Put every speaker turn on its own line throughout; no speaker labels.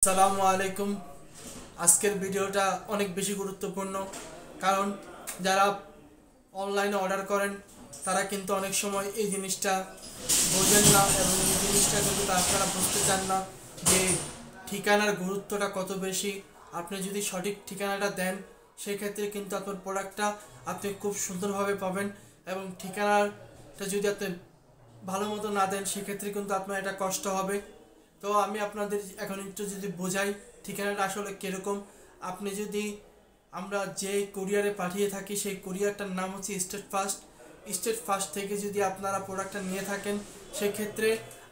আসসালামু আলাইকুম। আজকের ভিডিওটা অনেক বেশি গুরুত্বপূর্ণ, কারণ যারা অনলাইনে অর্ডার করেন তারা কিন্তু অনেক সময় এই জিনিসটা বোঝেন না, এবং এই জিনিসটা কিন্তু আপনারা বুঝতে চান না যে ঠিকানার গুরুত্বটা কত বেশি। আপনি যদি সঠিক ঠিকানাটা দেন সেক্ষেত্রে কিন্তু আপনার প্রোডাক্টটা আপনি খুব সুন্দরভাবে পাবেন, এবং ঠিকানাটা যদি আপনি ভালো মতো না দেন সেক্ষেত্রে কিন্তু আপনার এটা কষ্ট হবে। তো আমি আপনাদের এখন একটু যদি বোঝাই ঠিকানাটা আসলে কীরকম। আপনি যদি আমরা যে কুরিয়ারে পাঠিয়ে থাকি সেই কুরিয়ারটার নাম হচ্ছে স্টেট ফার্স্ট থেকে যদি আপনারা প্রোডাক্টটা নিয়ে থাকেন সেক্ষেত্রে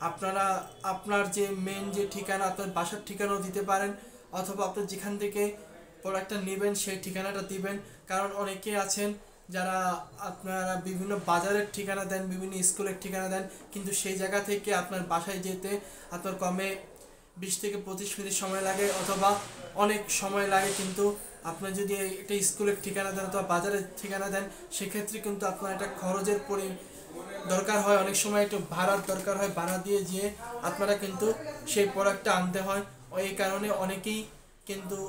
আপনারা আপনার যে মেন যে ঠিকানা আপনার বাসার ঠিকানাও দিতে পারেন, অথবা আপনি যেখান থেকে প্রোডাক্টটা নেবেন সেই ঠিকানাটা দিবেন। কারণ অনেকে আছেন যারা আপনারা বিভিন্ন বাজারের ঠিকানা দেন, বিভিন্ন স্কুলের ঠিকানা দেন, কিন্তু সেই জায়গা থেকে আপনার বাসায় যেতে আপনার কমে 20 থেকে 25 মিনিট সময় লাগে, অথবা অনেক সময় লাগে। কিন্তু আপনি যদি একটা স্কুলের ঠিকানা দেন অথবা বাজারের ঠিকানা দেন সেক্ষেত্রে কিন্তু আপনার একটা খরচের দরকার হয়, অনেক সময় একটু ভাড়ার দরকার হয়, ভাড়া দিয়ে যেয়ে আপনারা কিন্তু সেই প্রোডাক্টটা আনতে হয়। এই কারণে অনেকেই কিন্তু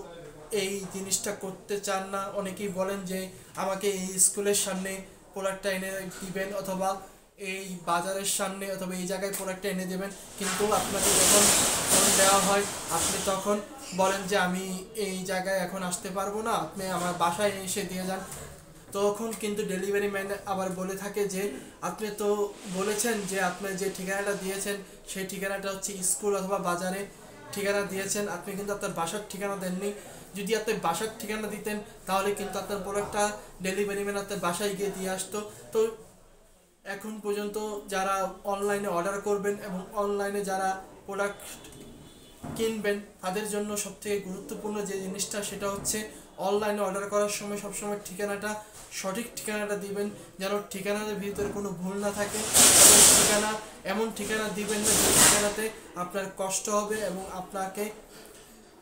এই জিনিসটা করতে চান না। অনেকেই বলেন যে আমাকে এই স্কুলের সামনে প্রোডাক্টটা এনে দিবেন, অথবা এই বাজারের সামনে অথবা এই জায়গায় প্রোডাক্টটা এনে দেবেন, কিন্তু আপনাকে যখন ফোন দেওয়া হয় আপনি তখন বলেন যে আমি এই জায়গায় এখন আসতে পারবো না, আপনি আমার বাসায় এসে দিয়ে যান। তখন কিন্তু ডেলিভারি ম্যান আবার বলে থাকে যে আপনি তো বলেছেন যে আপনি যে ঠিকানাটা দিয়েছেন সেই ঠিকানাটা হচ্ছে স্কুল অথবা বাজারে ঠিকানা দিয়েছেন, আপনি কিন্তু আপনার বাসার ঠিকানা দেননি। যদি আপনি বাসার ঠিকানা দিতেন তাহলে কিন্তু আপনার প্রোডাক্টটা ডেলিভারি ম্যান আপনার বাসায় গিয়ে দিয়ে আসতো। তো এখন পর্যন্ত যারা অনলাইনে অর্ডার করবেন এবং অনলাইনে যারা প্রোডাক্ট কিনবেন তাদের জন্য সবথেকে গুরুত্বপূর্ণ যে জিনিসটা সেটা হচ্ছে অনলাইনে অর্ডার করার সময় সবসময় ঠিকানাটা সঠিক ঠিকানাটা দিবেন, যেন ঠিকানার ভিতরে কোনো ভুল না থাকে। এবং এমন ঠিকানা দিবেন না যে ঠিকানাতে আপনার কষ্ট হবে এবং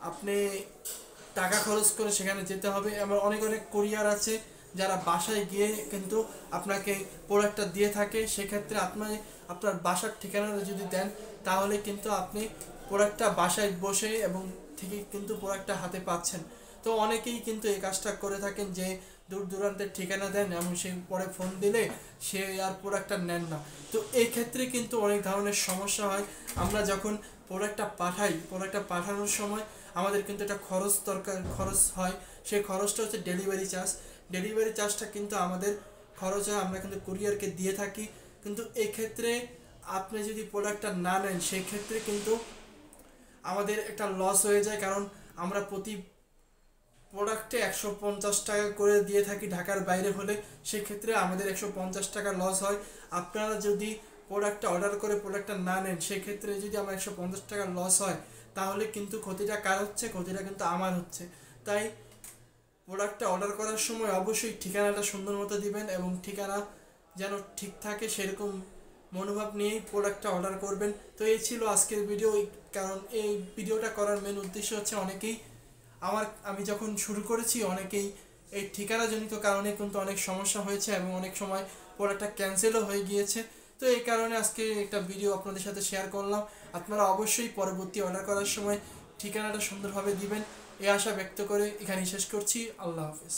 আপনি টাকা খরচ করে সেখানে যেতে হবে। এমন অনেক অনেক কুরিয়ার আছে যারা বাসায় গিয়ে কিন্তু আপনাকে প্রোডাক্টটা দিয়ে থাকে। সেক্ষেত্রে আপনার বাসার ঠিকানাটা যদি দেন তাহলে কিন্তু আপনি প্রোডাক্টটা বাসায় বসে এবং থেকে কিন্তু প্রোডাক্টটা হাতে পাচ্ছেন। তো অনেকেই কিন্তু এই কাজটা করে থাকেন যে দূর দূরান্তের ঠিকানা দেন এবং সে পরে ফোন দিলে সে আর প্রোডাক্টটা নেন না। তো এই ক্ষেত্রে কিন্তু অনেক ধরনের সমস্যা হয়। আমরা যখন প্রোডাক্টটা পাঠানোর সময় আমাদের কিন্তু একটা খরচ হয়। সেই খরচটা হচ্ছে ডেলিভারি চার্জটা কিন্তু আমাদের খরচ হয়, আমরা কিন্তু কুরিয়ারকে দিয়ে থাকি। কিন্তু এক্ষেত্রে আপনি যদি প্রোডাক্টটা না নেন সেই ক্ষেত্রে কিন্তু আমাদের একটা লস হয়ে যায়, কারণ আমরা প্রতি প্রোডাক্টে 150 টাকা করে দিয়ে থাকি ঢাকার বাইরে হলে, সেক্ষেত্রে আমাদের 150 টাকা লস হয়। আপনারা যদি প্রোডাক্টটা অর্ডার করে প্রোডাক্টটা না নেন সেক্ষেত্রে যদি আমার 150 টাকা লস হয় তাহলে কিন্তু ক্ষতিটা কার হচ্ছে? ক্ষতিটা কিন্তু আমার হচ্ছে। তাই প্রোডাক্টটা অর্ডার করার সময় অবশ্যই ঠিকানাটা সুন্দর মতো দিবেন, এবং ঠিকানা যেন ঠিক থাকে সেরকম মনোভাব নিয়েই প্রোডাক্টটা অর্ডার করবেন। তো এই ছিল আজকের ভিডিও। কারণ এই ভিডিওটা করার মেন উদ্দেশ্য হচ্ছে আমি যখন শুরু করেছি অনেকেই এই ঠিকানাজনিত কারণে কিন্তু অনেক সমস্যা হয়েছে এবং অনেক সময় প্রোডাক্টটা ক্যান্সেলও হয়ে গিয়েছে। তো এই কারণে আজকে একটা ভিডিও আপনাদের সাথে শেয়ার করলাম। আপনারা অবশ্যই পরবর্তী অর্ডার করার সময় ঠিকানাটা সুন্দরভাবে দিবেন, এই আশা ব্যক্ত করে এখানেই শেষ করছি। আল্লাহ হাফেজ।